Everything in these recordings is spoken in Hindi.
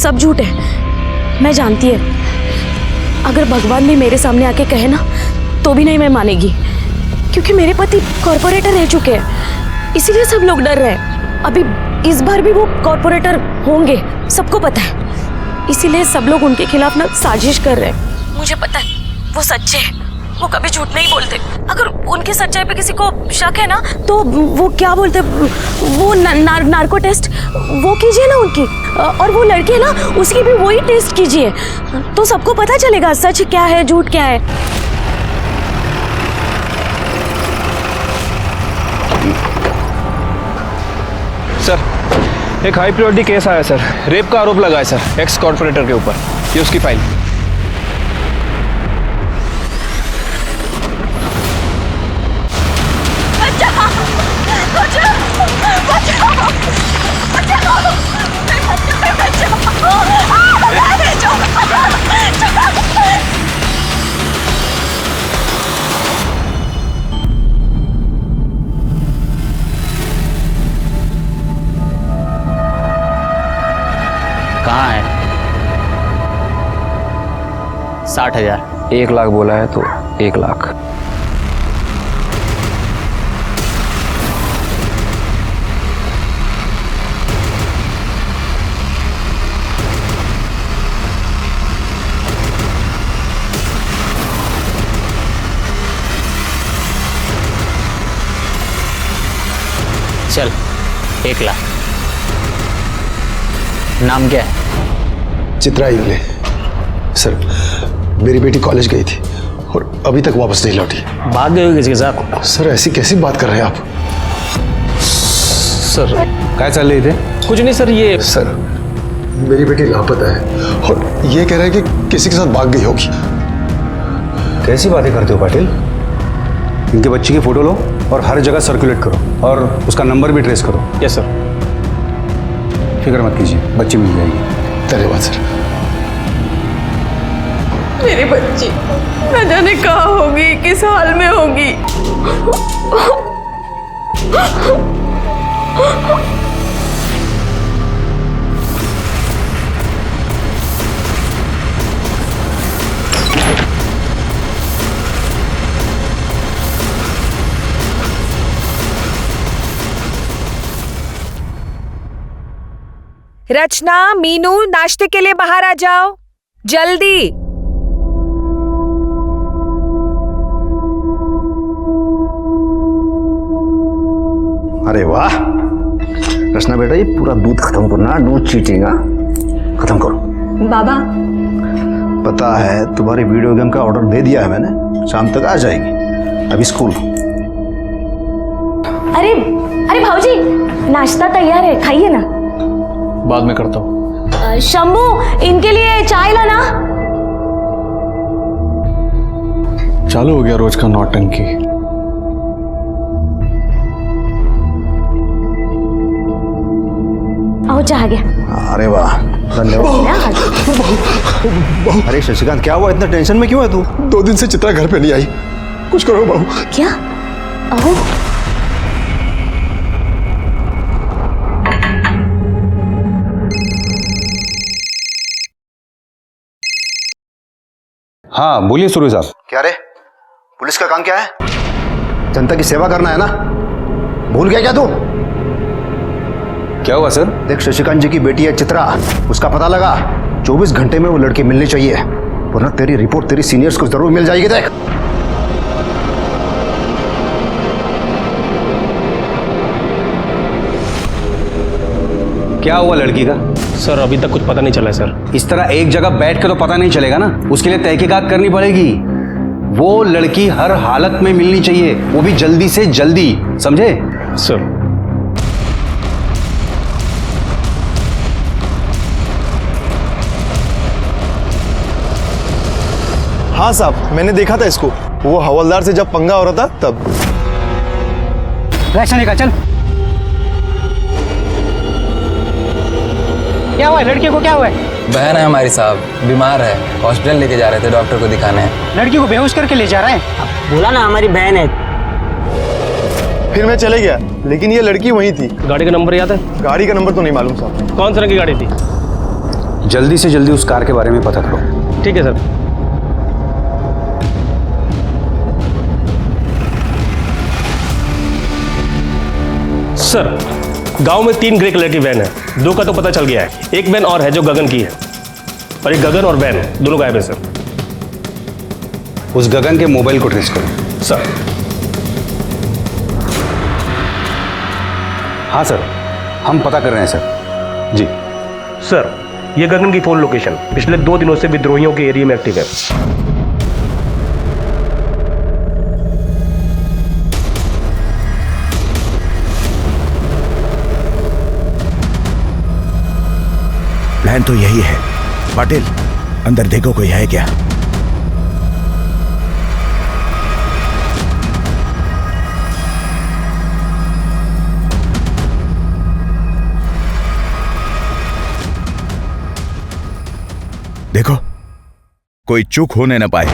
सब झूठ है, मैं जानती है। अगर भगवान भी मेरे सामने आके कहे ना तो भी नहीं मैं मानेगी, क्योंकि मेरे पति कॉर्पोरेटर रह चुके हैं, इसीलिए सब लोग डर रहे हैं। अभी इस बार भी वो कॉर्पोरेटर होंगे, सबको पता है, इसीलिए सब लोग उनके खिलाफ ना साजिश कर रहे हैं। मुझे पता है वो सच्चे हैं, वो कभी झूठ नहीं बोलते। अगर उनकी सच्चाई पे किसी को शक है ना तो वो क्या बोलते, वो नार्को टेस्ट वो कीजिए ना उनकी, और वो लड़की है ना उसकी भी वही टेस्ट कीजिए, तो सबको पता चलेगा सच क्या है झूठ क्या है। सर, एक हाई प्रायोरिटी केस आया सर, रेप का आरोप लगा है सर एक्स कॉर्पोरेटर के ऊपर। ये उसकी फाइल। कहाँ है? 60,000। 1 लाख बोला है तो 1 लाख। चल 1 लाख। नाम क्या है? चित्रा इंगले। सर, मेरी बेटी कॉलेज गई थी और अभी तक वापस नहीं लौटी। भाग गए हो किसी के साथ? सर, ऐसी कैसी बात कर रहे हैं आप? सर क्या चल रही थे? कुछ नहीं सर, ये सर, मेरी बेटी लापता है और ये कह रहा है कि किसी के साथ भाग गई होगी। कैसी बातें करते हो पाटिल? इनके बच्चे की फोटो लो और हर जगह सर्कुलेट करो और उसका नंबर भी ट्रेस करो। Yes sir. फिक्र मत कीजिए, बच्ची मिल जाएगी। धन्यवाद सर। मेरी बच्ची न जाने कहाँ होगी, किस हाल में होगी। रचना, मीनू, नाश्ते के लिए बाहर आ जाओ जल्दी। अरे वाह रचना बेटा, ये पूरा दूध खत्म करना, दूध चीटिंग खत्म करो। बाबा, पता है तुम्हारी वीडियो गेम का ऑर्डर दे दिया है मैंने, शाम तक आ जाएगी। अभी स्कूल। अरे अरे भाऊजी, नाश्ता तैयार है, खाइए ना। बाद में करता हूँ। शंभू, इनके लिए चाय लाना। चालू हो गया रोज का नौटंकी। आओ, चाह गया। अरे वाह, धन्यवाद। अरे शशिकांत, क्या हुआ? इतना टेंशन में क्यों है तू? 2 दिन से चित्रा घर पे नहीं आई, कुछ करो बहू। क्या? आओ। हाँ बोलिए सुरभि साहब। क्या रे, पुलिस का काम क्या है? जनता की सेवा करना है ना? भूल गया क्या तू? क्या हुआ सर? देख, शशिकांत जी की बेटी है चित्रा, उसका पता लगा। 24 घंटे में वो लड़की मिलनी चाहिए, वरना तेरी रिपोर्ट तेरी सीनियर्स को जरूर मिल जाएगी। देख, क्या हुआ लड़की का? सर अभी तक कुछ पता नहीं चला है सर। इस तरह एक जगह बैठ के तो पता नहीं चलेगा ना, उसके लिए तहकीकात करनी पड़ेगी। वो लड़की हर हालत में मिलनी चाहिए, वो भी जल्दी से जल्दी, समझे? सर हाँ साहब, मैंने देखा था इसको, वो हवलदार से जब पंगा हो रहा था तब। रिएक्शन का चल। क्या हुआ लड़की को? क्या हुआ है? बहन है हमारी साहब, बीमार है, हॉस्पिटल लेके जा रहे थे, डॉक्टर को दिखाने। लड़की को बेहोश करके ले जा रहे हैं? बोला ना हमारी बहन है। फिर मैं चले गया, लेकिन ये लड़की वहीं थी। गाड़ी का नंबर याद है? गाड़ी का नंबर तो नहीं मालूम साहब। कौन सी रंग की गाड़ी थी? जल्दी से जल्दी उस कार के बारे में पता करो। ठीक है सर। सर, गांव में 3 ग्रे कलर की वैन है, 2 का तो पता चल गया है, एक वैन और है जो गगन की है, और एक गगन और वैन दोनों गायब है सर। उस गगन के मोबाइल को ट्रेस करो। सर। हाँ सर, हम पता कर रहे हैं सर। जी सर, ये गगन की फोन लोकेशन पिछले 2 दिनों से विद्रोहियों के एरिया में एक्टिव है। प्लान तो यही है। पाटिल, अंदर देखो कोई है क्या। देखो कोई चूक होने न पाए।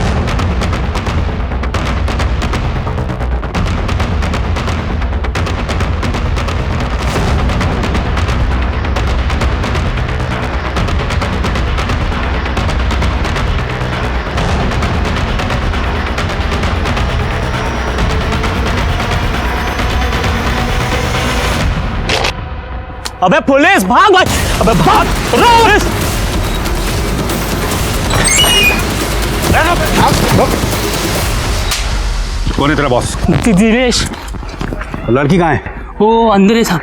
अबे पुलिस भाग बच! अबे भाग! पुलिस! कौन है तेरा बॉस? दिनेश। लड़की कहाँ है? वो अंदर है साहब।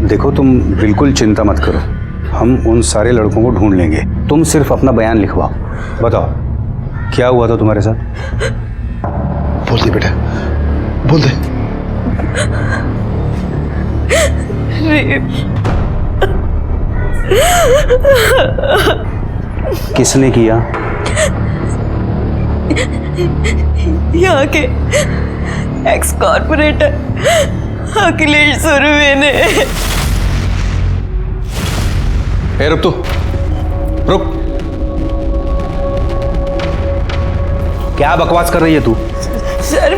देखो, तुम बिल्कुल चिंता मत करो, हम उन सारे लड़कों को ढूंढ लेंगे। तुम सिर्फ अपना बयान लिखवाओ। बताओ क्या हुआ था तुम्हारे साथ? बोल दे बेटा, बोल दे। किसने किया? यहाँ के एक्स कॉर्पोरेटर अखिलेश सुरवे ने। रुक तू, रुक। क्या बकवास कर रही है तू? सर,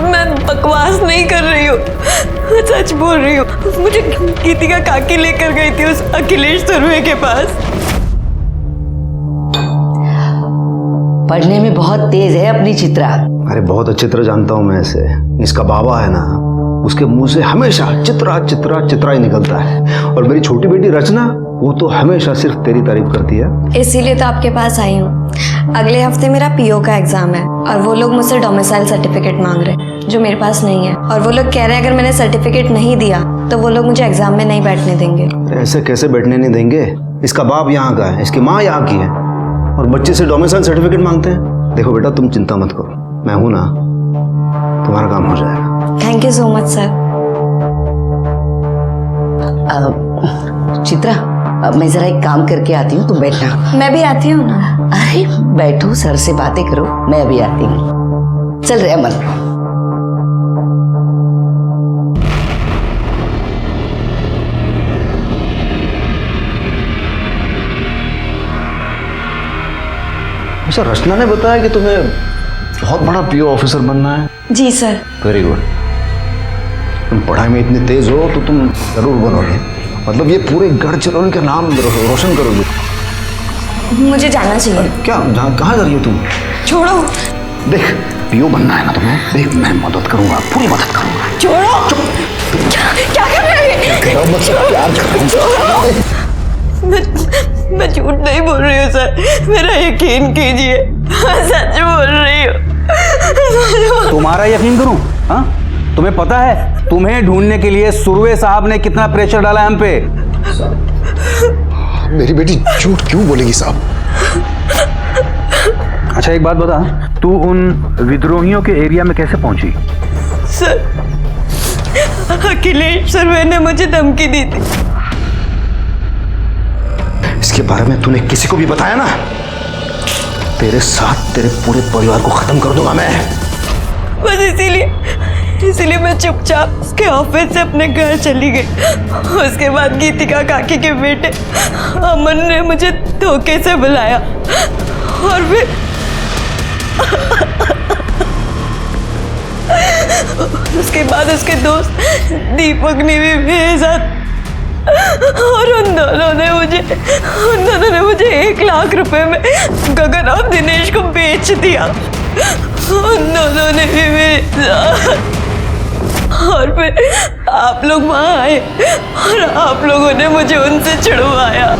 मैं बकवास नहीं कर रही हूँ, मैं सच बोल रही हूँ। मुझे गीतिका काकी लेकर गई थी उस अखिलेश सुरवे के पास। पढ़ने में बहुत तेज है अपनी चित्रा। अरे बहुत अच्छी तरह जानता हूँ मैं इसे। इसका बाबा है ना, उसके मुंह से हमेशा चित्रा चित्रा चित्रा ही निकलता है। और मेरी छोटी बेटी रचना, वो तो हमेशा सिर्फ तेरी तारीफ करती है। इसीलिए तो आपके पास आई हूँ। अगले हफ्ते मेरा पीओ का एग्जाम है और वो लोग मुझसे डोमिसाइल सर्टिफिकेट मांग रहे हैं जो मेरे पास नहीं है। और वो लोग कह रहे हैं अगर मैंने सर्टिफिकेट नहीं दिया तो वो लोग मुझे एग्जाम में नहीं बैठने देंगे। ऐसे कैसे बैठने नहीं देंगे? इसका बाप यहाँ का है, इसकी माँ यहाँ की है, और बच्चे से डोमिसाइल सर्टिफिकेट मांगते हैं। देखो बेटा, तुम चिंता मत करो, मैं हूं ना, तुम्हारा काम हो जाएगा। Thank you so much sir. Chitra, मैं जरा एक काम करके आती हूँ, तुम बैठना। मैं भी आती हूँ ना। अरे बैठो, सर से बातें करो, मैं अभी आती हूँ। चल रहे अमन। अच्छा, रचना ने बताया कि तुम्हें बहुत बड़ा पीओ ऑफिसर बनना है। जी सर। Very good. तुम पढ़ाई में इतने तेज हो तो तुम जरूर बनोगे। मतलब ये पूरे गढ़चिरौली का नाम रोशन करोगे। मुझे जाना चाहिए। क्या, कहाँ जा रही हो तुम? छोड़ो। देख, पीओ बनना है ना तुम्हें, देख मैं मदद करूंगा, पूरी मदद करूंगा। छोड़ो। क्या कर रहे हैं? मैं झूठ नहीं बोल रही हूँ सर, मेरा यकीन कीजिए, मैं सच बोल रही हूँ। तुम्हारा यकीन करूं? हाँ, तुम्हें पता है तुम्हें ढूंढने के लिए सुरवे साहब ने कितना प्रेशर डाला है हम पे? मेरी बेटी झूठ क्यों बोलेगी साहब? अच्छा एक बात बता, तू उन विद्रोहियों के एरिया में कैसे पहुंची? सर, अखिलेश सुरवे ने मुझे धमकी दी थी। इसके बारे में तूने किसी को भी बताया ना तेरे साथ तेरे पूरे परिवार को खत्म कर दूंगा मैं। बस इसीलिए मैं चुपचाप उसके ऑफिस से अपने घर चली गई। उसके बाद गीतिका काकी के बेटे अमन ने मुझे धोखे से बुलाया और फिर उसके बाद उसके दोस्त दीपक ने भी मेरे साथ, और उन दोनों ने मुझे 1 लाख रुपए में गगन और दिनेश को बेच दिया। उन दोनों ने भी मेरे साथ, और फिर आप लोग वहां आए और आप लोगों ने मुझे उनसे छुड़वाया।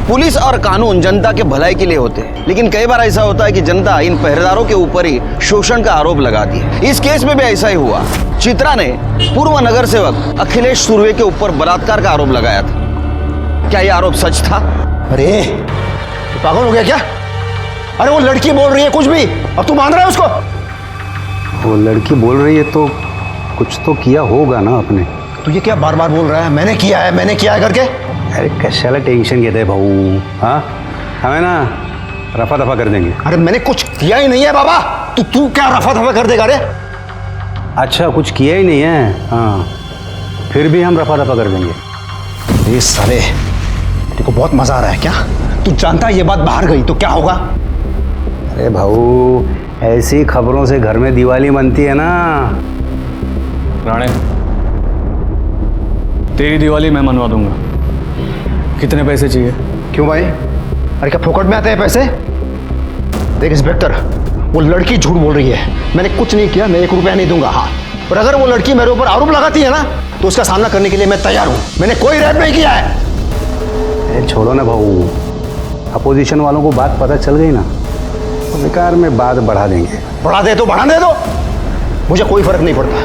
पुलिस और कानून जनता के भलाई के लिए होते हैं, लेकिन कई बार ऐसा होता है कि जनता इन पहरेदारों के ऊपर ही शोषण का आरोप लगाती है। इस केस में भी ऐसा ही हुआ। चित्रा ने पूर्व नगर सेवक अखिलेश सुर्वे के ऊपर बलात्कार का आरोप लगाया था। क्या यह आरोप सच था? अरे पागल हो गया क्या? अरे वो लड़की बोल रही है कुछ भी, अब तू मान रहा है उसको? वो लड़की बोल रही है तो कुछ तो किया होगा ना आपने। तू ये क्या बार बार बोल रहा है मैंने किया है करके? अरे कशाला टेंशन घेते भाऊ, हाँ हमें ना रफा दफा कर देंगे। अरे मैंने कुछ किया ही नहीं है बाबा, तू क्या रफा दफा कर देगा? रे अच्छा कुछ किया ही नहीं है, हाँ फिर भी हम रफा दफा कर देंगे। ये साले तेरे को बहुत मजा आ रहा है क्या? तू जानता है ये बात बाहर गई तो क्या होगा? अरे भाऊ ऐसी खबरों से घर में दिवाली मनती है ना। राणे तेरी दिवाली मैं मनवा दूंगा। कितने पैसे चाहिए? क्यों भाई? अरे क्या फोकट में आते हैं पैसे? देख इंस्पेक्टर, वो लड़की झूठ बोल रही है, मैंने कुछ नहीं किया, मैं 1 रुपया नहीं दूंगा। हाँ, और अगर वो लड़की मेरे ऊपर आरोप लगाती है ना तो उसका सामना करने के लिए मैं तैयार हूं। मैंने कोई रेप नहीं किया है। अरे छोड़ो ना भाऊ, अपोजिशन वालों को बात पता चल गई ना तो बेकार में बात बढ़ा देंगे। बढ़ा दे तो बढ़ा दे दो, मुझे कोई फर्क नहीं पड़ता।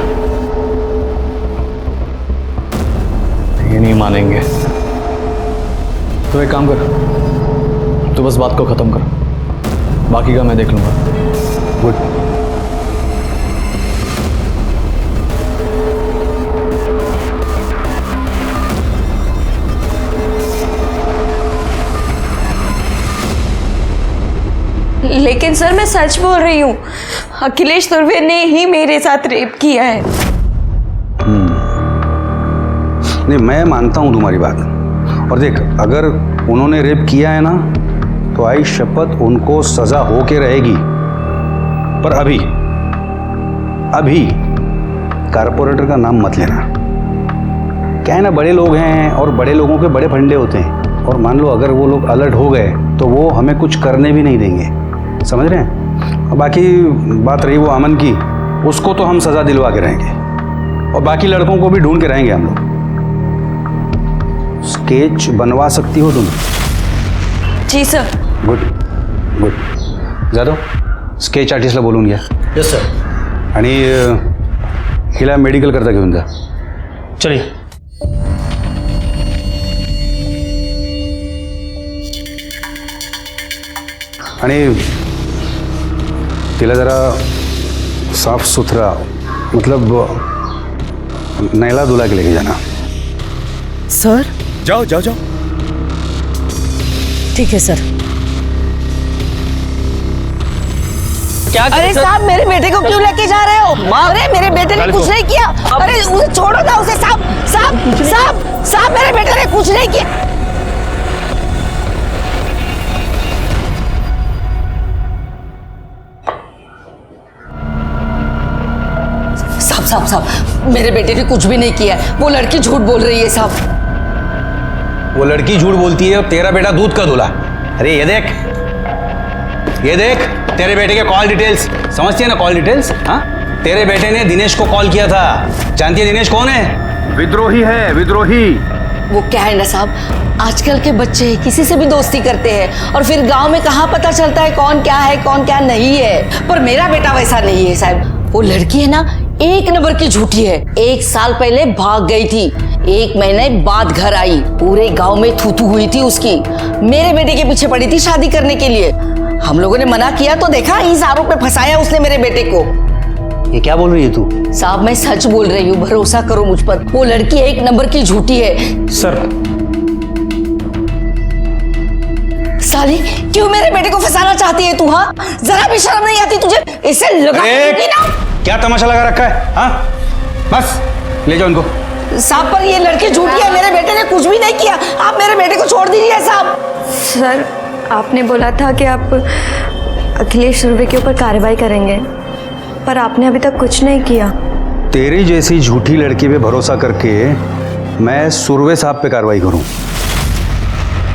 ये नहीं मानेंगे तो एक काम कर, तू बस बात को खत्म कर, बाकी का मैं देख लूंगा। गुड। लेकिन सर मैं सच बोल रही हूँ, अखिलेश सुर्वे ने ही मेरे साथ रेप किया है। नहीं मैं मानता हूं तुम्हारी बात, और देख अगर उन्होंने रेप किया है ना तो आई शपथ उनको सजा हो के रहेगी। पर अभी कारपोरेटर का नाम मत लेना। क्या है ना, बड़े लोग हैं और बड़े लोगों के बड़े फंडे होते हैं, और मान लो अगर वो लोग अलर्ट हो गए तो वो हमें कुछ करने भी नहीं देंगे, समझ रहे हैं? और बाकी बात रही वो अमन की, उसको तो हम सजा दिलवा के रहेंगे, और बाकी लड़कों को भी ढूंढ के रहेंगे हम लोग। स्केच बनवा सकती हो तुम? जी सर। गुड जाधव स्केच आर्टिस्टला बोलून घ्या। Yes sir. आणि हिला मेडिकल करता घेऊन जा। चलिए। आणि तिला जरा साफ सुथरा मतलब नैला धुला के लेके जाना। सर जाओ जाओ जाओ। ठीक है सर। क्या अरे साहब मेरे बेटे को क्यों लेके जा रहे हो? अरे मेरे बेटे ने कुछ नहीं किया। अरे उसे छोड़ो ना उसे। साहब मेरे बेटे ने कुछ नहीं किया। साहब मेरे बेटे ने कुछ भी नहीं किया, वो लड़की झूठ बोल रही है साहब। वो लड़की झूठ बोलती है और तेरा बेटा दूध का धुला। अरे ये देख तेरे बेटे के कॉल डिटेल्स, समझती है ना कॉल डिटेल्स? हाँ तेरे बेटे ने दिनेश को कॉल किया था। जानती है दिनेश कौन है? विद्रोही है, विद्रोही। वो क्या है ना साहब, आजकल के बच्चे किसी से भी दोस्ती करते हैं और फिर गांव में कहाँ पता चलता है कौन क्या है कौन क्या नहीं है। पर मेरा बेटा वैसा नहीं है साहब। वो लड़की है ना 1 नंबर की झूठी है। 1 साल पहले भाग गई थी, 1 महीने बाद घर आई, पूरे गांव में थू हुई थी उसकी। मेरे बेटे के पीछे पड़ी थी शादी करने के लिए। हम लोगों ने मना किया तो देखा इस आरोप में फंसाया उसने मेरे बेटे को। ये क्या बोल रही है तू? साहब मैं सच बोल रही हूँ, भरोसा करो मुझ पर। वो लड़की 1 नंबर की झूठी है। सर साली, क्यों मेरे बेटे को फंसाना चाहती है तू? हाँ, जरा भी शर्म नहीं आती तुझे? इसे लगा ना। क्या तमाशा लगा रखा है? हाँ, बस ले जाओ इनको। साहब, पर ये लड़की झूठी है, मेरे बेटे ने कुछ भी नहीं किया। आप मेरे बेटे को छोड़ दीजिए साहब। सर, आपने बोला था कि आप अखिलेश सुरवे के ऊपर कार्रवाई करेंगे, पर आपने अभी तक कुछ नहीं किया। तेरी जैसी झूठी लड़की पे भरोसा करके मैं सुरवे साहब पे कार्रवाई करूं?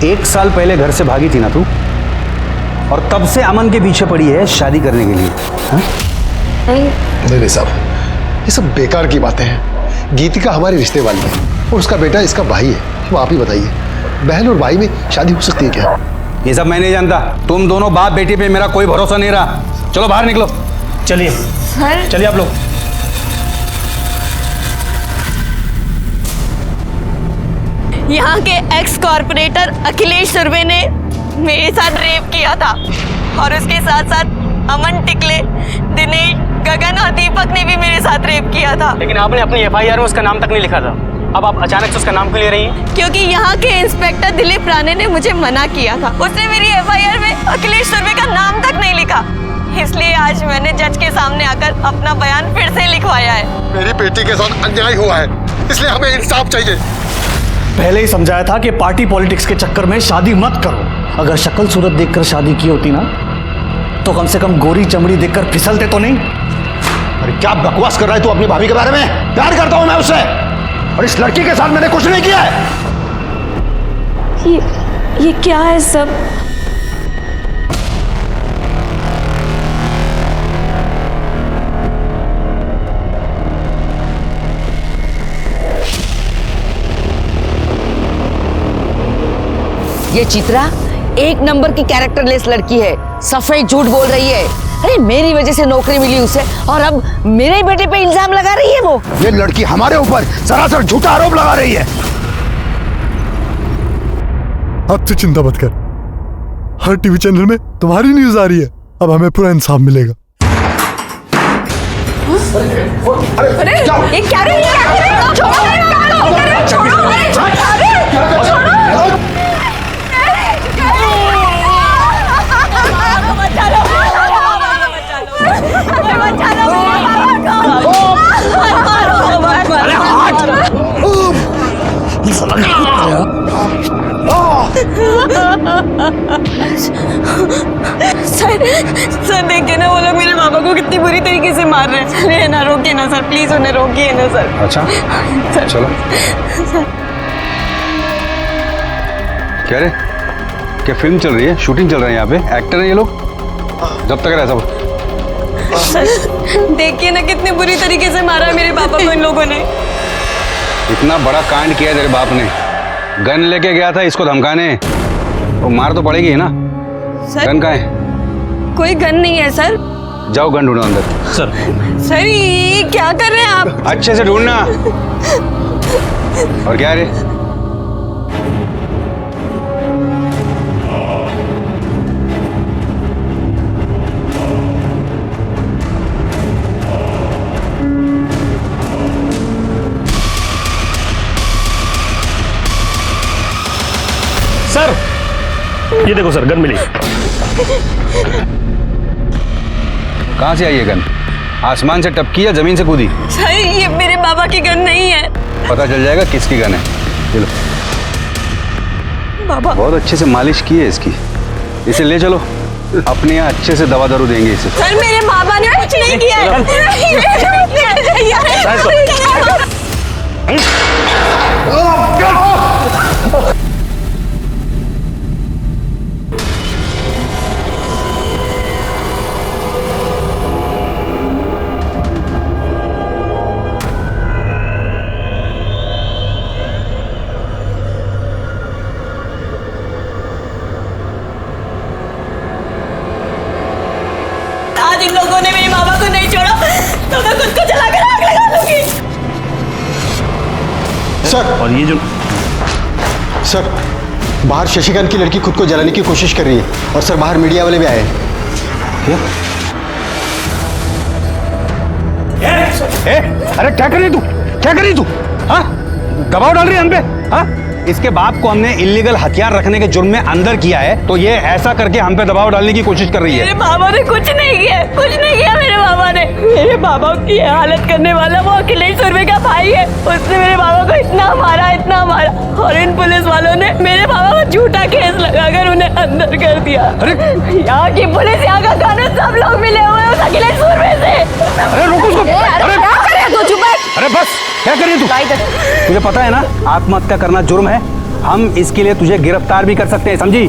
1 साल पहले घर से भागी थी ना तू, और तब से अमन के पीछे पड़ी है शादी करने के लिए। हाँ? नहीं साहब, ये सब बेकार की बातें हैं। गीतिका हमारे रिश्ते वाली है और उसका बेटा इसका भाई है। अब आप ही बताइए, बहन और भाई में शादी हो सकती है क्या? ये सब मैं नहीं जानता। तुम दोनों बाप बेटी पे मेरा कोई भरोसा नहीं रहा। चलो बाहर निकलो। चलिए सर, चलिए आप लोग। यहाँ के एक्स कॉर्पोरेटर अखिलेश सुरवे ने मेरे साथ रेप किया था, और उसके साथ साथ अमन टिकले, दिनेश, गगन और दीपक ने भी मेरे साथ रेप किया था। लेकिन आपने अपनी FIR में उसका नाम तक नहीं लिखा था। अब आप अचानक से उसका नाम क्यों ले रही हैं? क्योंकि यहाँ के इंस्पेक्टर दिलीप राणे ने मुझे मना किया था। उसने मेरी FIR में अखिलेश सुरवे का नाम तक नहीं लिखा, इसलिए आज मैंने जज के सामने आकर अपना बयान फिर से लिखवाया है। मेरी बेटी के साथ अन्याय हुआ है, इसलिए हमें इंसाफ चाहिए। पहले ही समझाया था कि पार्टी पॉलिटिक्स के चक्कर में शादी मत करो। अगर शक्ल सूरत देखकर शादी की होती ना, तो कम से कम गोरी चमड़ी देखकर फिसलते तो नहीं। अरे क्या बकवास कर रहा है तू अपनी भाभी के बारे में? प्यार करता हूं मैं उससे, और इस लड़की के साथ मैंने कुछ नहीं किया है। ये क्या है सब? ये चित्रा 1 नंबर की कैरेक्टरलेस लड़की है, सफेद झूठ बोल रही है। अरे मेरी वजह से नौकरी मिली उसे, और अब मेरे बेटे पे इल्जाम लगा रही है वो। ये लड़की हमारे ऊपर सरासर झूठा आरोप लगा रही है। अब तू चिंता मत कर, हर टीवी चैनल में तुम्हारी न्यूज आ रही है। अब हमें पूरा इंसाफ मिलेगा। अरे ये क्या रे? छोड़ो मेरे बाल, छोड़ो, अरे छोड़ो। सर देखिए ना, वो लोग मेरे पापा को कितनी बुरी तरीके से मार रहे हैं। अरे ना, रोकिए ना सर, प्लीज उन्हें रोकिए ना सर। अच्छा सर, चलो। क्या रे, क्या फिल्म चल रही है? शूटिंग चल रहा है यहाँ पे? एक्टर हैं ये लोग? जब तक रहे सब। सर देखिए ना, कितनी बुरी तरीके से मारा है मेरे पापा को इन लोगों ने। इतना बड़ा कांड किया तेरे बाप ने, गन लेके गया था इसको धमकाने, तो मार तो पड़ेगी ना। सर गन कहाँ है? कोई गन नहीं है सर। जाओ गन ढूंढो अंदर। सर ये क्या कर रहे हैं आप? अच्छे से ढूंढना। और क्या रे? सर ये देखो सर, गन मिली। कहाँ से आई ये गन? आसमान से टपकी या जमीन से कूदी? सर ये मेरे बाबा की गन नहीं है। पता चल जाएगा किसकी गन है। चलो। बाबा बहुत अच्छे से मालिश की है इसकी। इसे ले चलो, अपने यहाँ अच्छे से दवा दारू देंगे इसे। सर मेरे बाबा ने कुछ नहीं किया है। आज इन लोगों ने मेरे बाबा को नहीं छोड़ा तो मैं खुद को जलाकर आग लगा दूंगी। सर, और ये जो सर बाहर शशिकांत की लड़की खुद को जलाने की कोशिश कर रही है, और सर बाहर मीडिया वाले भी आए हैं। क्या? अरे क्या कर रही तू? क्या कर रही तू? हाँ, दबाव डाल रही है हम पे? हाँ, इसके बाप को हमने इलीगल हथियार रखने के जुर्म में अंदर किया है, तो ये ऐसा करके हम पे दबाव डालने की कोशिश कर रही है। मेरे बाबा ने कुछ नहीं किया, कुछ नहीं किया मेरे बाबा ने। मेरे बाबा की हालत करने वाला वो अखिलेश सुरवे का भाई है। उसने मेरे बाबा को इतना मारा, और इन पुलिस वालों ने मेरे बाबा को झूठा केस लगाकर उन्हें अंदर कर दिया। यहाँ की पुलिस, यहाँ का कानून, सब लोग मिले हुए हैं उस अखिलेश सुरवे से। अरे रुको उसको। अरे क्या करे तू, चुप है। अरे बस, क्या कर रही है तू? तुझे पता है ना आत्महत्या करना जुर्म है। हम इसके लिए तुझे गिरफ्तार भी कर सकते हैं, समझी?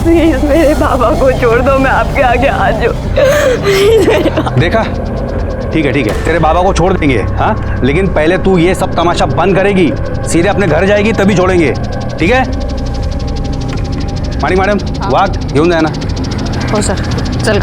प्लीज मेरे बाबा को छोड़ दो, मैं आपके आगे हाथ जोड़। देखा, ठीक है, तेरे बाबा को छोड़ देंगे, हाँ, लेकिन पहले तू ये सब तमाशा बंद करेगी, सीधे अपने घर जाएगी तभी छोड़ेंगे, ठीक है? माणिक मॅडम, वाघ घेऊन जाए ना। हो सर, चल।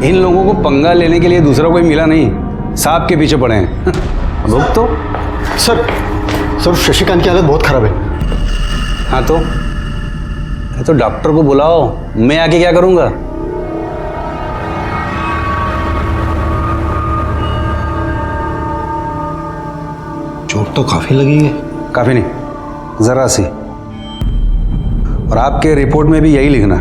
इन लोगों को पंगा लेने के लिए दूसरा कोई मिला नहीं, सांप के पीछे पड़े हैं। लोग तो सर शशिकांत की हालत बहुत खराब है। हाँ तो डॉक्टर को बुलाओ, मैं आके क्या करूंगा? चोट तो काफी लगी है। काफी नहीं, जरा सी। और आपके रिपोर्ट में भी यही लिखना।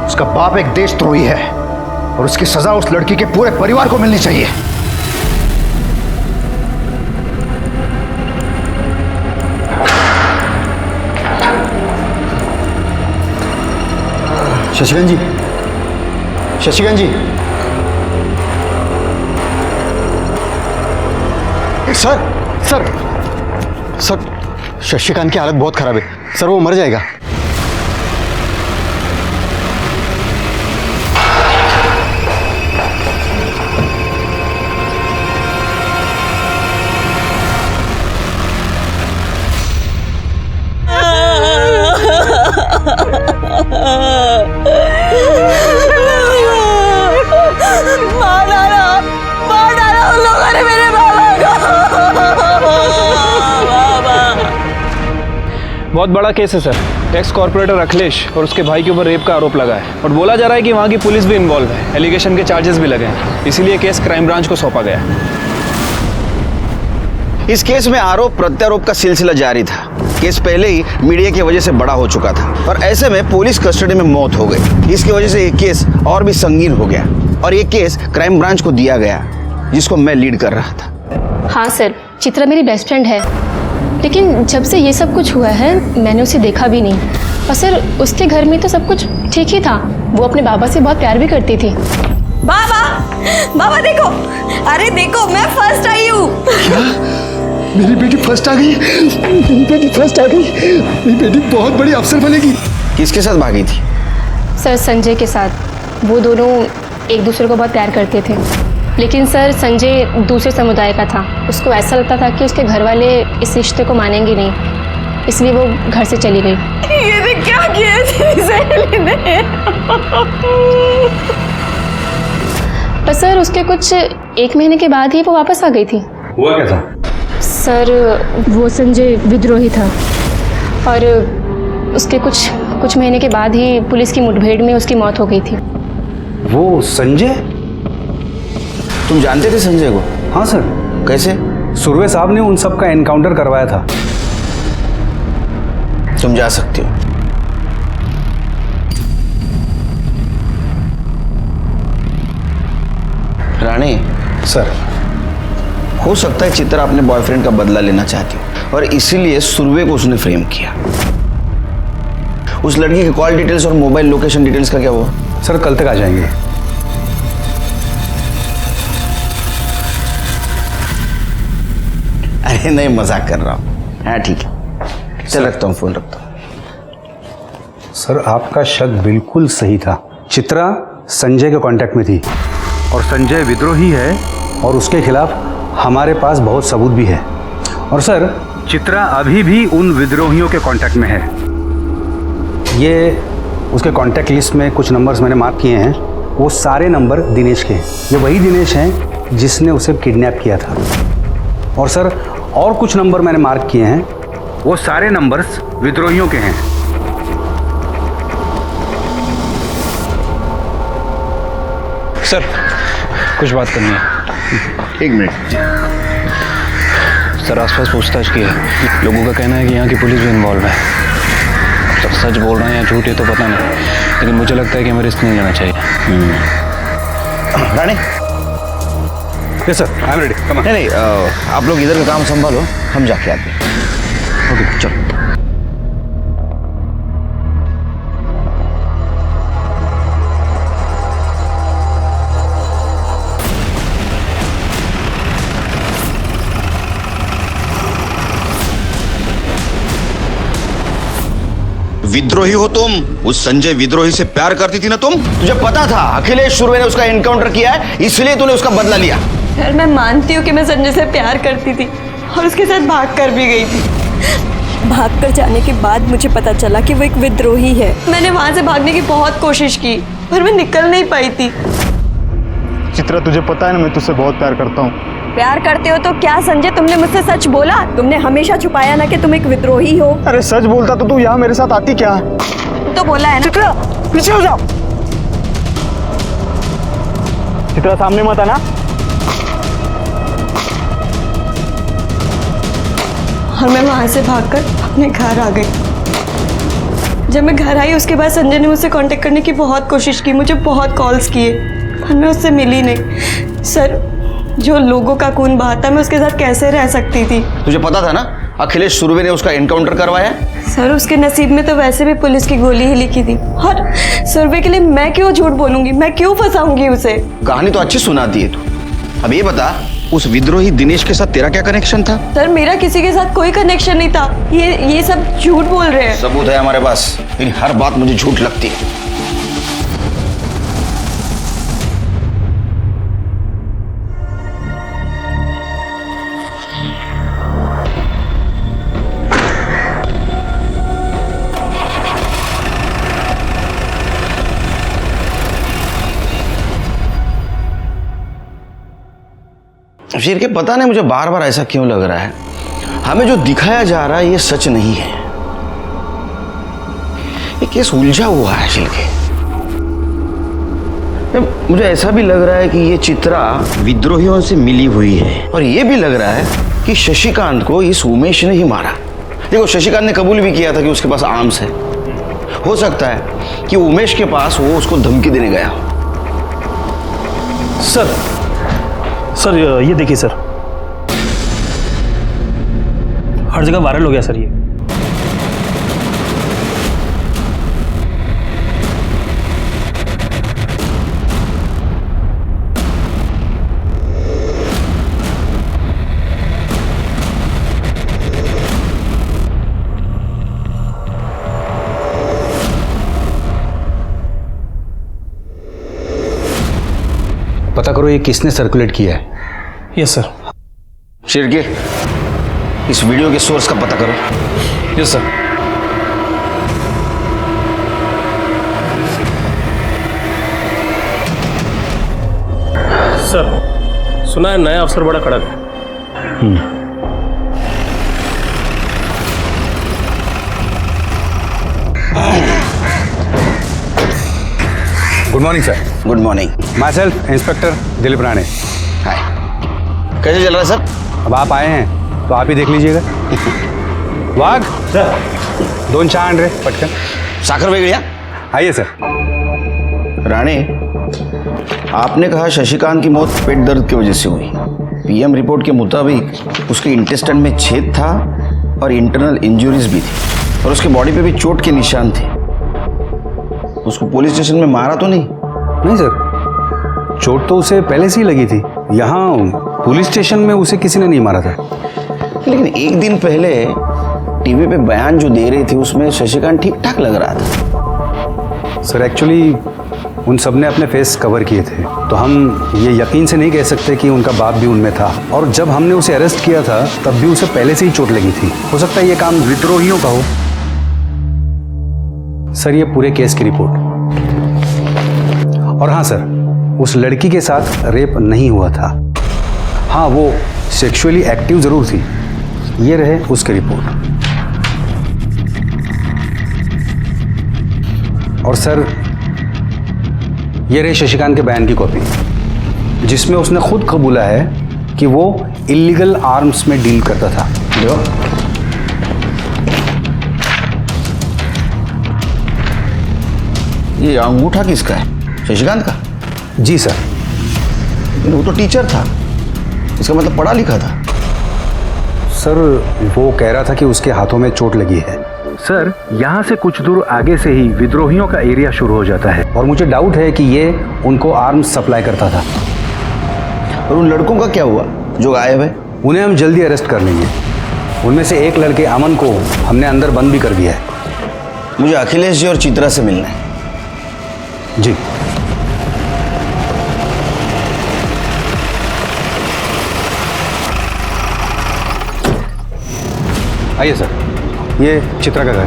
उसका बाप एक देशद्रोही है और उसकी सजा उस लड़की के पूरे परिवार को मिलनी चाहिए। शशिकांत जी, सर, शशिकांत की हालत बहुत खराब है सर, वो मर जाएगा। मार डाला उन लोगों ने मेरे बाबा को। बहुत बड़ा केस है सर। एक्स कॉर्पोरेटर अखिलेश और उसके भाई के ऊपर रेप का आरोप लगा है और बोला जा रहा है कि वहाँ की पुलिस भी इन्वॉल्व है। एलिगेशन के चार्जेस भी लगे हैं, इसीलिए केस क्राइम ब्रांच को सौंपा गया है। इस केस में आरोप प्रत्यारोप का सिलसिला जारी था। केस पहले ही मीडिया की वजह से बड़ा हो चुका था और ऐसे में पुलिस कस्टडी में मौत हो गई। इसकी वजह से ये केस और भी संगीन हो गया और ये केस क्राइम ब्रांच को दिया गया, जिसको मैं लीड कर रहा था। हाँ सर, चित्रा मेरी बेस्ट फ्रेंड है, लेकिन जब से ये सब कुछ हुआ है मैंने उसे देखा भी नहीं। और सर उसके घर में तो सब कुछ ठीक ही था, वो अपने बाबा से बहुत प्यार भी करती थी। बाबा देखो, अरे देखो मैं फर्स्ट आई हूँ। मेरी बेटी फर्स्ट आ गई, मेरी बेटी बहुत बड़ी अफसर बनेगी। किसके साथ भागी थी? सर संजय के साथ। वो दोनों एक दूसरे को बहुत प्यार करते थे, लेकिन सर संजय दूसरे समुदाय का था। उसको ऐसा लगता था कि उसके घर वाले इस रिश्ते को मानेंगे नहीं, इसलिए वो घर से चली गई। ये क्या किया? पर सर उसके कुछ 1 महीने के बाद ही वो वापस आ गई थी। हुआ क्या था? सर वो संजय विद्रोही था और उसके कुछ महीने के बाद ही पुलिस की मुठभेड़ में उसकी मौत हो गई थी। वो संजय? तुम जानते थे संजय को? हाँ सर। कैसे? सुरवे साहब ने उन सब का एनकाउंटर करवाया था। तुम जा सकते हो। रानी सर, हो सकता है चित्रा अपने बॉयफ्रेंड का बदला लेना चाहती हो और इसीलिए सुरवे को उसने फ्रेम किया। उस लड़की की कॉल डिटेल्स और मोबाइल लोकेशन डिटेल्स का क्या हुआ? सर कल तक आ जाएंगे। अरे नहीं, मजाक कर रहा हूँ। हाँ ठीक है, चल रखता हूँ, फोन रखता हूँ। सर आपका शक बिल्कुल सही था। चित्रा संजय के कांटेक्ट में थी और संजय विद्रोही है और उसके खिलाफ हमारे पास बहुत सबूत भी है। और सर चित्रा अभी भी उन विद्रोहियों के कांटेक्ट में है। ये उसके कांटेक्ट लिस्ट में कुछ नंबर्स मैंने मार्क किए हैं, वो सारे नंबर दिनेश के हैं। ये वही दिनेश हैं जिसने उसे किडनैप किया था। और सर, और कुछ नंबर मैंने मार्क किए हैं, वो सारे नंबर्स विद्रोहियों के हैं। सर, कुछ बात करनी है। 1 मिनट। सर, आसपास पूछताछ की है। लोगों का कहना है कि यहाँ की पुलिस भी इन्वॉल्व है। सर, सच बोल रहे हैं या झूठ, ये तो पता नहीं, लेकिन मुझे लगता है कि हमें रिस्क नहीं लेना चाहिए। Rani. Yes sir, I am ready. नहीं, आप लोग इधर का काम संभालो, हम जाके आते हैं। ओके, चलो। विद्रोही हो तुम? उस संजय विद्रोही से प्यार करती थी ना तुम? तुझे पता था अखिलेश सुरवे ने उसका एनकाउंटर किया है, इसलिए तूने उसका बदला लिया। सर, मैं मानती हूँ कि मैं संजय से प्यार करती थी और उसके साथ भाग कर भी गई थी। भाग कर जाने के बाद मुझे पता चला कि वो एक विद्रोही है। मैंने वहां से भागने की बहुत कोशिश की पर मैं निकल नहीं पाई थी। चित्रा, तुझे पता है ना मैं तुझसे बहुत प्यार करता हूँ। प्यार करते हो तो क्या संजय तुमने मुझसे सच बोला? तुमने हमेशा छुपाया ना कि तुम एक विद्रोही हो। अरे सच बोलता तो तू यहाँ मेरे साथ आती क्या? तो बोला है ना। चित्रा, पीछे हो जाओ। चित्रा, सामने मत आना। और मैं वहां से भागकर अपने घर आ गई। जब मैं घर आई उसके बाद संजय ने मुझसे कांटेक्ट करने की बहुत कोशिश की, मुझे बहुत कॉल्स किए पर मैं उससे मिली नहीं। सर, जो लोगों का खून बहाता मैं उसके साथ कैसे रह सकती थी? तुझे पता था ना अखिलेश सुरवे ने उसका एनकाउंटर करवाया? सर, उसके नसीब में तो वैसे भी पुलिस की गोली ही लिखी थी और सुरवे के लिए मैं क्यों झूठ बोलूंगी? मैं क्यों फंसाऊंगी उसे? कहानी तो अच्छी सुनाती है तू। अब ये बता, उस विद्रोही दिनेश के साथ तेरा क्या कनेक्शन था? सर, मेरा किसी के साथ कोई कनेक्शन नहीं था। ये सब झूठ बोल रहे हैं। सबूत है हमारे पास, लेकिन हर बात मुझे झूठ लगती है। शेर के पता नहीं मुझे बार बार ऐसा क्यों लग रहा है, हमें जो दिखाया जा रहा है ये सच नहीं है। ये केस उलझा हुआ है शेर के। मुझे ऐसा भी लग रहा है कि ये चित्रा विद्रोहियों से मिली हुई है और ये भी लग रहा है कि शशिकांत को इस उमेश ने ही मारा। देखो, शशिकांत ने कबूल भी किया था कि उसके पास आर्म्स है। हो सकता है कि उमेश के पास वो उसको धमकी देने गया हो। सर, ये देखिए सर, हर जगह वायरल हो गया सर ये। पता करो ये किसने सर्कुलेट किया है। Yes sir. शेरके, इस वीडियो के सोर्स का पता करो। Yes sir. सर, सुना है नया अफसर बड़ा कड़क है। Good morning sir. Good morning. Myself inspector Dilip Rane. Hi, कैसे चल रहा है सर? अब आप आए हैं तो आप ही देख लीजिएगा। वाघ सर, 2 चहा आण रे पटकन। साखर वेगळ्या। आइए सर। राणे, आपने कहा शशिकांत की मौत पेट दर्द की वजह से हुई। पीएम रिपोर्ट के मुताबिक उसके इंटेस्टाइन में छेद था और इंटरनल इंजरीज भी थी और उसके बॉडी पे भी चोट के निशान थे। उसको पुलिस स्टेशन में मारा तो नहीं? नहीं सर, चोट तो उसे पहले से ही लगी थी। यहाँ पुलिस स्टेशन में उसे किसी ने नहीं मारा था। लेकिन एक दिन पहले टीवी पे बयान जो दे रही थी उसमें शशिकांत ठीक ठाक लग रहा था। सर, एक्चुअली उन सब ने अपने फेस कवर किए थे, तो हम ये यकीन से नहीं कह सकते कि उनका बाप भी उनमें था। और जब हमने उसे अरेस्ट किया था तब भी उसे पहले से ही चोट लगी थी। हो सकता है ये काम विद्रोहियों का हो। सर, ये पूरे केस की रिपोर्ट और हाँ सर, उस लड़की के साथ रेप नहीं हुआ था। हाँ, वो सेक्सुअली एक्टिव जरूर थी। ये रहे उसकी रिपोर्ट। और सर, ये रहे शशिकांत के बयान की कॉपी, जिसमें उसने खुद कबूला है कि वो इलीगल आर्म्स में डील करता था। ये अंगूठा किसका है? शशिकांत का? जी सर। लेकिन वो तो टीचर था, इसका मतलब पढ़ा लिखा था। सर, वो कह रहा था कि उसके हाथों में चोट लगी है। सर, यहाँ से कुछ दूर आगे से ही विद्रोहियों का एरिया शुरू हो जाता है और मुझे डाउट है कि ये उनको आर्म्स सप्लाई करता था। और उन लड़कों का क्या हुआ जो गायब है? उन्हें हम जल्दी अरेस्ट कर लेंगे। उनमें से एक लड़के अमन को हमने अंदर बंद भी कर दिया है। मुझे अखिलेश जी और चित्रा से मिलना है। जी। आइए सर, ये चित्रा का घर।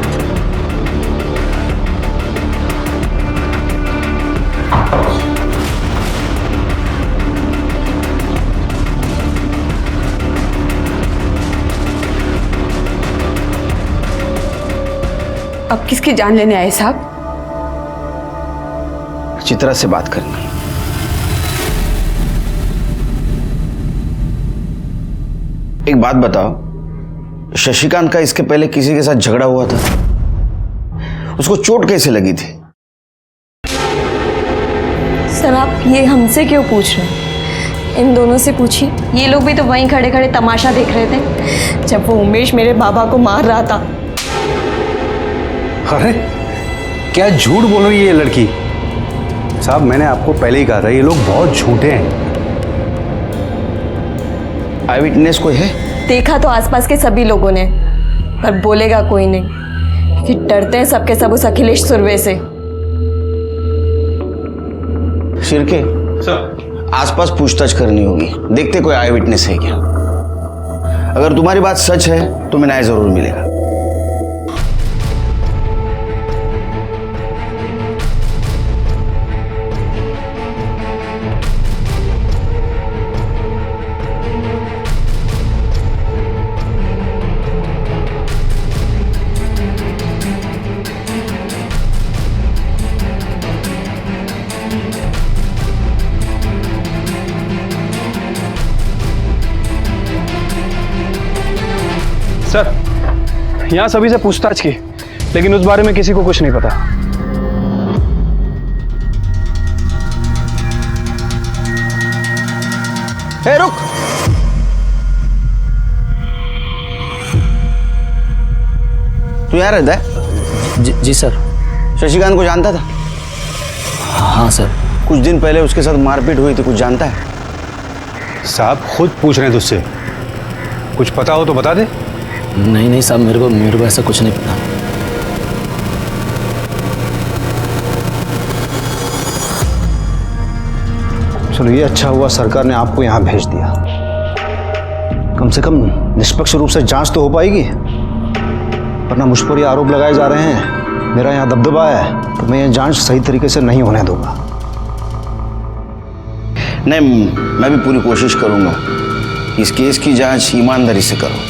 अब किसकी जान लेने आए साहब? चित्रा से बात करनी। एक बात बताओ, शशिकांत का इसके पहले किसी के साथ झगड़ा हुआ था? उसको चोट कैसे लगी थी? सर, आप ये हमसे क्यों पूछ रहे हैं? इन दोनों से पूछिए। ये लोग भी तो वहीं खड़े खड़े तमाशा देख रहे थे जब वो उमेश मेरे बाबा को मार रहा था। अरे, क्या झूठ बोल रही है ये लड़की? साहब, मैंने आपको पहले ही कहा था, ये लोग बहुत झूठे हैं। आई विटनेस कोई है? देखा तो आसपास के सभी लोगों ने, पर बोलेगा कोई नहीं कि डरते हैं सबके सब उस अखिलेश सुरवे से। शिर्के सर, आसपास पूछताछ करनी होगी, देखते कोई आई विटनेस है क्या। अगर तुम्हारी बात सच है तो न्याय जरूर मिलेगा। सर, यहाँ सभी से पूछताछ की, लेकिन उस बारे में किसी को कुछ नहीं पता। ए, रुक। तू यहाँ रहता है? जी सर। शशिकांत को जानता था? हाँ सर। कुछ दिन पहले उसके साथ मारपीट हुई थी, कुछ जानता है? साहब, खुद पूछ रहे हैं तुझसे, कुछ पता हो तो बता दे। नहीं साहब, मेरे को ऐसा कुछ नहीं पता। चलो, ये अच्छा हुआ सरकार ने आपको यहाँ भेज दिया। कम से कम निष्पक्ष रूप से जांच तो हो पाएगी, वरना मुझ पर ये आरोप लगाए जा रहे हैं, मेरा यहाँ दबदबा है, तो मैं ये जांच सही तरीके से नहीं होने दूंगा। नहीं, मैं भी पूरी कोशिश करूंगा इस केस की जांच ईमानदारी से करो।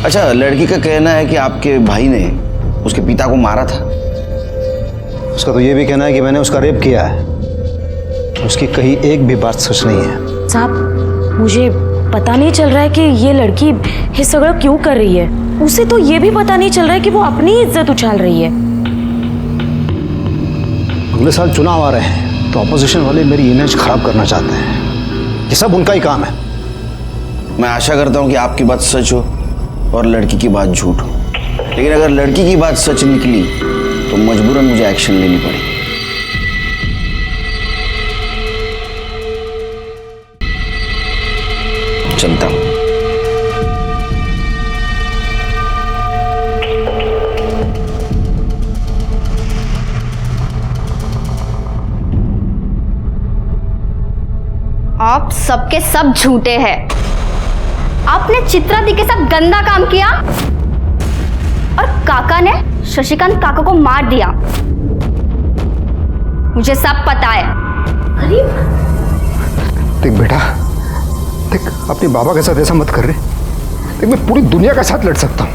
अच्छा, लड़की का कहना है कि आपके भाई ने उसके पिता को मारा था। उसका तो ये भी कहना है कि मैंने उसका रेप किया है। उसकी कहीं एक भी बात सच नहीं है। साहब, मुझे पता नहीं चल रहा है कि ये लड़की ये सगळं क्यों कर रही है। उसे तो ये भी पता नहीं चल रहा है कि वो अपनी इज्जत उछाल रही है। अगले साल चुनाव आ रहे हैं, तो ऑपोजिशन वाले मेरी इमेज खराब करना चाहते हैं। ये सब उनका ही काम है। मैं आशा करता हूँ कि आपकी बात सच हो और लड़की की बात झूठ हो, लेकिन अगर लड़की की बात सच निकली तो मजबूरन मुझे एक्शन लेनी पड़ेगी। चलता हूँ। आप सबके सब झूठे हैं। आपने चित्रा दी के साथ गंदा काम किया और काका ने शशिकांत काका को मार दिया। मुझे सब पता है। देख बेटा, देख अपने बाबा के साथ ऐसा मत कर रहे। देख मैं पूरी दुनिया के साथ लड़ सकता हूँ,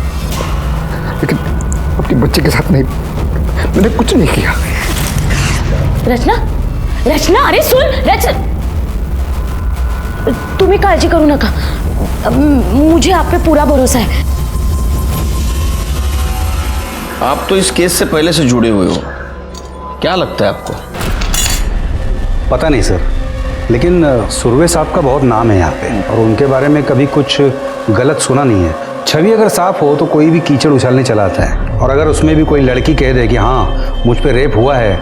लेकिन अपने बच्चे के साथ नहीं। मैंने कुछ नहीं किया। रचना, रचना, अरे सुन रचना, तुम्हें काळजी करू नका, मुझे आप पे पूरा भरोसा है। आप तो इस केस से पहले से जुड़े हुए हो, क्या लगता है आपको? पता नहीं सर, लेकिन सुरवे साहब का बहुत नाम है यहाँ पे, और उनके बारे में कभी कुछ गलत सुना नहीं है। छवि अगर साफ हो तो कोई भी कीचड़ उछालने चला आता है, और अगर उसमें भी कोई लड़की कह दे कि हाँ मुझ पे रेप हुआ है,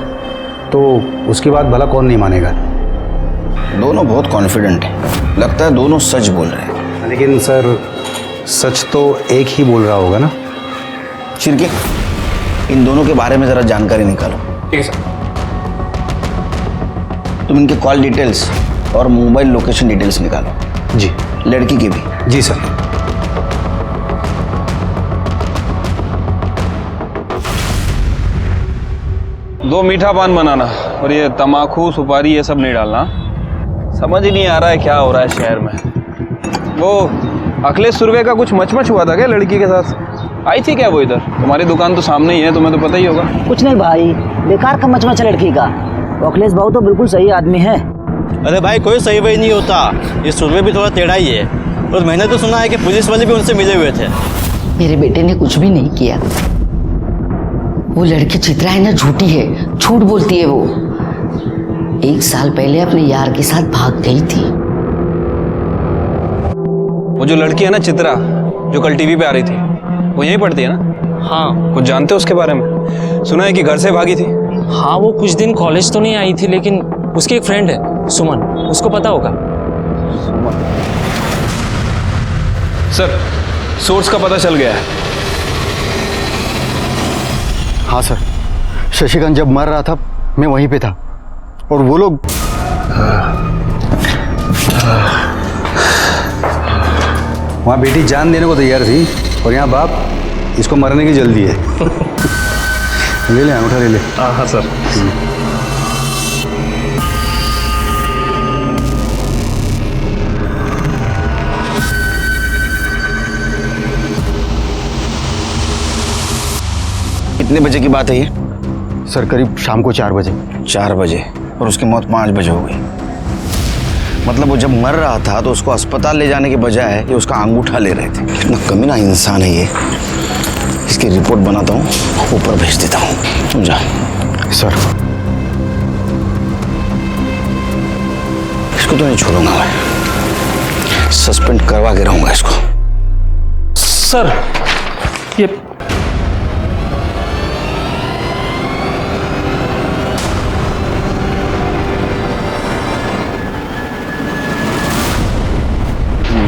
तो उसकी बात भला कौन नहीं मानेगा। दोनों बहुत कॉन्फिडेंट है, लगता है दोनों सच बोल रहे हैं। लेकिन सर सच तो एक ही बोल रहा होगा ना। शिर्के, इन दोनों के बारे में जरा जानकारी निकालो। ठीक है सर। तुम इनके कॉल डिटेल्स और मोबाइल लोकेशन डिटेल्स निकालो। जी। लड़की की भी। जी सर। दो मीठा पान बनाना और ये तमाकू सुपारी ये सब नहीं डालना। समझ ही नहीं आ रहा है क्या हो रहा है शहर में। वो अखिलेश सुरवे का कुछ मचमच हुआ था क्या लड़की के साथ? आई थी क्या वो इधर? तुम्हारी दुकान तो सामने ही है, तुम्हें तो पता ही होगा। कुछ नहीं भाई, बेकार का मचमच लड़की का। अखिलेश भाऊ तो बिल्कुल सही आदमी है। अरे भाई कोई सही वही नहीं होता, ये सुरवे भी थोड़ा टेढ़ा ही है। और मैंने तो सुना है कि पुलिस वाले भी उनसे मिले हुए थे। मेरे बेटे ने कुछ भी नहीं किया। वो लड़की चित्रा है ना, झूठी है, झूठ बोलती है वो। 1 साल पहले अपने यार के साथ भाग गई थी। वो जो लड़की है ना चित्रा, जो कल टीवी पे आ रही थी, वो यहीं पढ़ती है ना? हाँ। कुछ जानते हो उसके बारे में? सुना है कि घर से भागी थी। हाँ, वो कुछ दिन कॉलेज तो नहीं आई थी, लेकिन उसकी एक फ्रेंड है सुमन, उसको पता होगा। सर सोर्स का पता चल गया है। हाँ सर, शशिकांत जब मर रहा था मैं वहीं पे था, और वो लोग वहाँ बेटी जान देने को तैयार थी, और यहाँ बाप इसको मरने की जल्दी है। ले ले अंगूठा ले ले। हाँ सर। कितने बजे की बात है ये? सर करीब शाम को 4 बजे। 4 बजे, और उसकी मौत 5 बजे हो गई। मतलब वो जब मर रहा था तो उसको अस्पताल ले जाने के बजाय ये उसका अंगूठा ले रहे थे। कितना कमीना इंसान है ये। इसकी रिपोर्ट बनाता हूँ, ऊपर भेज देता हूँ। तुम जा। सर इसको तो नहीं छोड़ूंगा मैं, सस्पेंड करवा के रहूंगा इसको। सर ये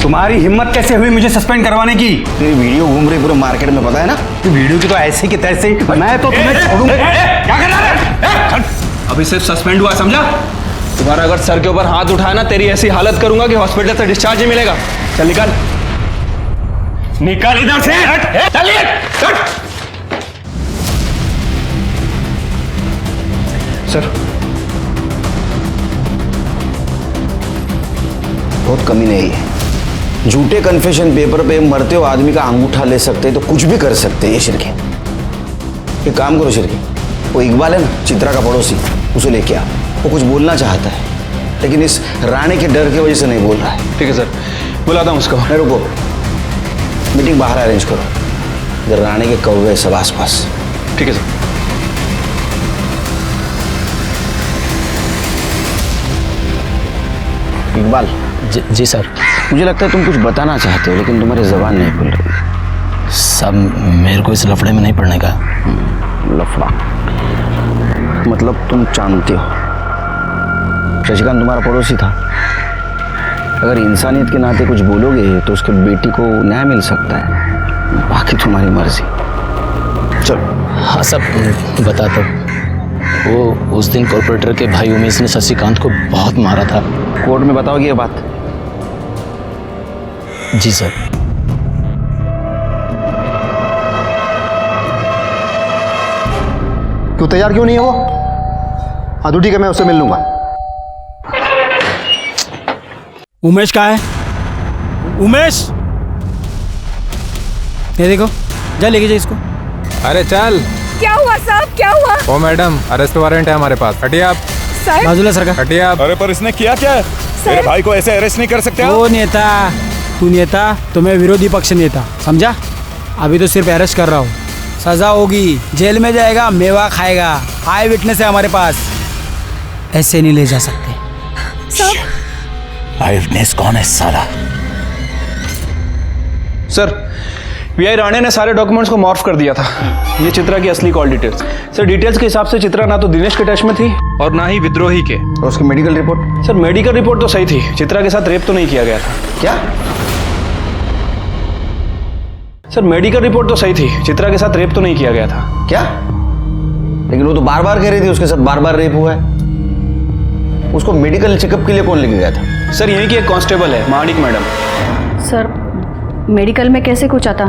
तुम्हारी हिम्मत कैसे हुई मुझे सस्पेंड करवाने की? तेरी वीडियो घूम रही पूरे मार्केट में, पता है ना? वीडियो की तो ऐसे की तैसे मैं तो तुम्हें छोड़ूंगा। क्या कर रहा है? अभी सिर्फ सस्पेंड हुआ, समझा? तुम्हारा अगर सर के ऊपर हाथ उठाया ना, तेरी ऐसी हालत करूंगा कि हॉस्पिटल से डिस्चार्ज ही मिलेगा। चल निकल, निकल इधर से। चलिए सर बहुत कमी नहीं है। झूठे कन्फेशन पेपर पे मरते हो आदमी का अंगूठा ले सकते हैं तो कुछ भी कर सकते हैं ये शिरके। एक काम करो शिरके, वो इकबाल है ना चित्रा का पड़ोसी, उसे लेके आ। वो कुछ बोलना चाहता है, लेकिन इस राणे के डर की वजह से नहीं बोल रहा है। ठीक है सर, बुलाता हूँ उसको। नहीं रुको, मीटिंग बाहर अरेंज करो, इधर राणे के कौवे सब आसपास। ठीक है सर। इकबाल। जी सर। मुझे लगता है तुम कुछ बताना चाहते हो, लेकिन तुम्हारी जबान नहीं खुल रही। सब मेरे को इस लफड़े में नहीं पड़ने का। लफड़ा मतलब तुम जानते हो शशिकांत तुम्हारा पड़ोसी था। अगर इंसानियत के नाते कुछ बोलोगे तो उसके बेटी को न्याय मिल सकता है, बाकी तुम्हारी मर्जी। चलो। हाँ सब बता दो। वो उस दिन कॉर्पोरेटर के भाई उमेश ने शशिकांत को बहुत मारा था। कोर्ट में बताओगे ये बात? जी सर। क्यों तैयार क्यों नहीं है वो? हाँ तो ठीक है, मैं उससे मिल लूंगा। उमेश कहाँ है? उमेश, ये देखो, जा लेके जा इसको। अरे चल। क्या हुआ साहब, क्या हुआ? ओ मैडम, अरेस्ट वारंट है हमारे पास, हटिए आप। साहब बाजूला सरका। हटिए आप। अरे पर इसने किया क्या है? मेरे भाई को ऐसे अरेस्ट नहीं कर सकते आप। ओ नेता, तू नेता तो मैं विरोधी पक्ष नेता, समझा? अभी तो सिर्फ अरेस्ट कर रहा हूँ, सजा होगी, जेल में जाएगा, मेवा खाएगा। आई विटनेस है हमारे पास, ऐसे नहीं ले जा सकते। आई विटनेस कौन है साला? सर, पीआई राणे ने सारे डॉक्यूमेंट्स को मॉर्फ कर दिया था। ये चित्रा की असली कॉल डिटेल्स। सर, डिटेल्स के हिसाब से चित्रा ना तो दिनेश के टच में थी और ना ही विद्रोही के। और उसकी medical report? Sir, medical report तो सही थी, चित्रा के साथ रेप तो नहीं किया गया था। क्या? सर, मेडिकल रिपोर्ट तो सही थी, चित्रा के साथ रेप तो नहीं किया गया था। क्या? लेकिन वो तो बार बार कह रही थी उसके साथ बार बार रेप हुआ है। उसको मेडिकल चेकअप के लिए कौन लेके गया था? सर, यहीं की एक कांस्टेबल है, महानिक मैडम। सर, मेडिकल में कैसे कुछ आता?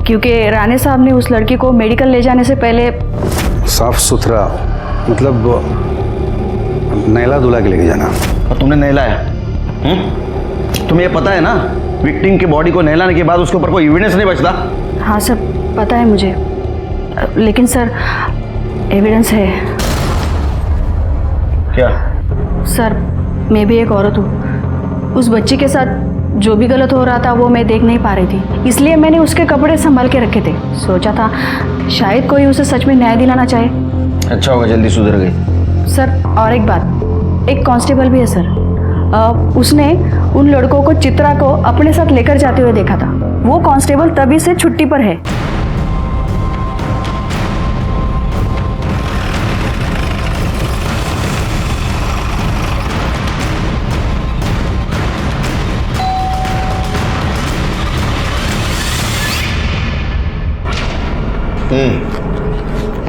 क्योंकि राणे साहब ने उस लड़की को मेडिकल ले जाने से पहले साफ सुथरा, मतलब नहला धुला के लेके जाना। और तुमने नहलाया? तुम्हें ये पता है ना, विक्टिम की बॉडी को नहलाने के बाद उसके ऊपर कोई एविडेंस नहीं बचता। हाँ सर, पता है मुझे, लेकिन सर एविडेंस है। क्या? सर, मैं भी एक औरत हूँ। उस बच्ची के साथ जो भी गलत हो रहा था वो मैं देख नहीं पा रही थी, इसलिए मैंने उसके कपड़े संभाल के रखे थे। सोचा था शायद कोई उसे सच में न्याय दिलाना चाहे। अच्छा होगा, जल्दी सुधर गई। सर, और एक बात, एक कांस्टेबल भी है सर, उसने उन लड़कों को चित्रा को अपने साथ लेकर जाते हुए देखा था। वो कांस्टेबल तभी से छुट्टी पर है।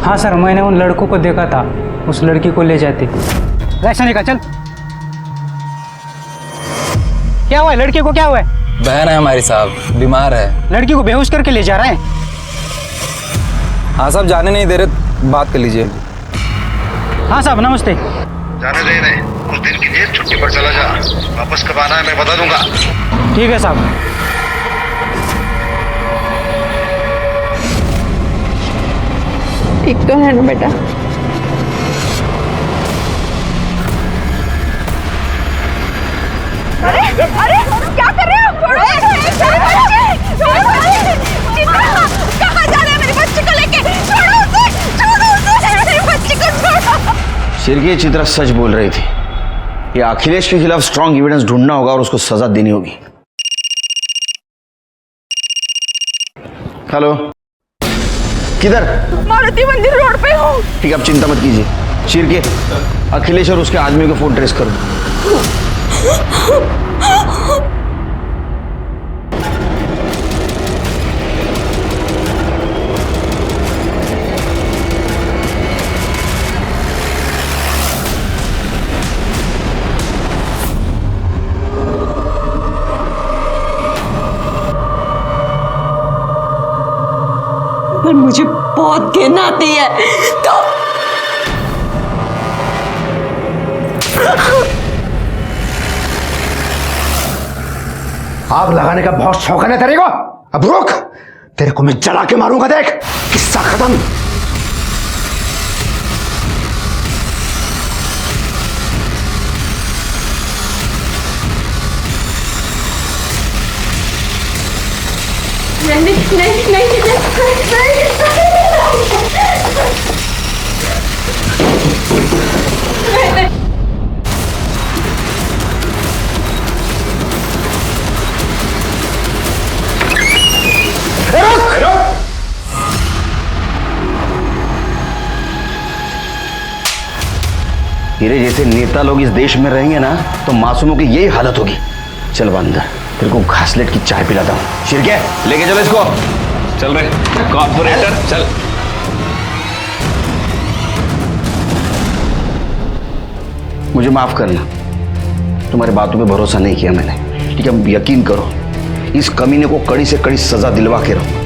हाँ सर, मैंने उन लड़कों को देखा था, उस लड़की को ले जाते। ऐसा नहीं कहा, चल। क्या हुआ है लड़के को, क्या हुआ है? बहन है हमारी साहब, बीमार है। लड़की को बेहोश करके ले जा रहे हैं। हाँ साहब, जाने नहीं दे रहे, बात कर लीजिए। हाँ साहब, नमस्ते। जाने दे रहे, कुछ दिन की जेल छुट्टी पर चला जा, वापस कब आना है मैं बता दूंगा। ठीक है साहब। ठीक तो है ना बेटा? अरे अरे क्या कर रहे हो? कहाँ जा रहे हैं मेरे बच्चे को लेके? छोड़ो उसे, मेरे बच्चे को छोड़ो। सिर्फ चित्रा सच बोल रही थी। ये अखिलेश के खिलाफ स्ट्रॉन्ग एविडेंस ढूंढना होगा और उसको सजा देनी होगी। हेलो, किधर? मारुति मंदिर रोड पे हूँ। ठीक है, आप चिंता मत कीजिए। शिरके, अखिलेश और उसके आदमी को फोन ट्रेस कर दो। पर मुझे बहुत घिन आती है तो आग लगाने का बहुत शौक है ना तेरे को? अब रुक, तेरे को मैं जला के मारूंगा, देख। किस्सा खत्म। तेरे जैसे नेता लोग इस देश में रहेंगे ना तो मासूमों की यही हालत होगी। चल अंदर, तेरे को घासलेट की चाय पिलाता हूँ। शिरके, लेके चलो इसको। चल रहे कॉर्पोरेटर, चल। मुझे माफ करना, तुम्हारी बातों पे भरोसा नहीं किया मैंने। ठीक है, यकीन करो, इस कमीने को कड़ी से कड़ी सजा दिलवा के रहूंगा।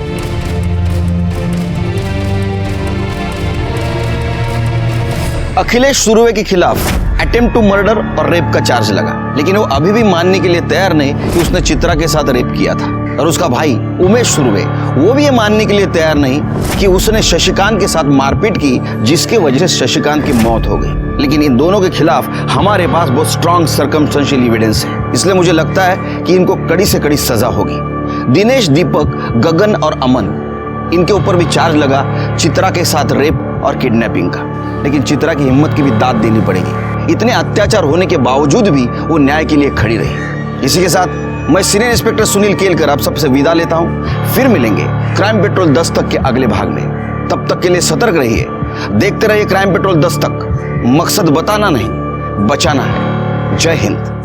अखिलेश सुरवे के खिलाफ अटेम्प्ट टू मर्डर और रेप का चार्ज लगा, लेकिन वो अभी भी मानने के लिए तैयार नहीं कि उसने चित्रा के साथ रेप किया था। और उसका भाई उमेश सुर्वे, वो भी ये मानने के लिए तैयार नहीं कि उसने शशिकांत के साथ मारपीट की, जिसके वजह से शशिकांत की मौत हो गई। लेकिन इन दोनों के खिलाफ हमारे पास बहुत स्ट्रॉन्ग सर्कमस्टेंशियल एविडेंस है, इसलिए मुझे लगता है कि इनको कड़ी से कड़ी सजा होगी। दिनेश, दीपक, गगन और अमन, इनके ऊपर भी चार्ज लगा चित्रा के साथ रेप और किडनैपिंग का। लेकिन चित्रा की हिम्मत की भी दाद देनी पड़ेगी। इतने अत्याचार होने के बावजूद भी वो न्याय के लिए खड़ी रही। इसी के साथ मैं सीनियर इंस्पेक्टर सुनील केलकर आप सबसे विदा लेता हूं। फिर मिलेंगे क्राइम पेट्रोल 10 तक के अगले भाग में। तब तक के लिए सतर्क रहिए, देखते रहिए क्राइम पेट्रोल 10 तक। मकसद बताना नहीं, बचाना है। जय हिंद।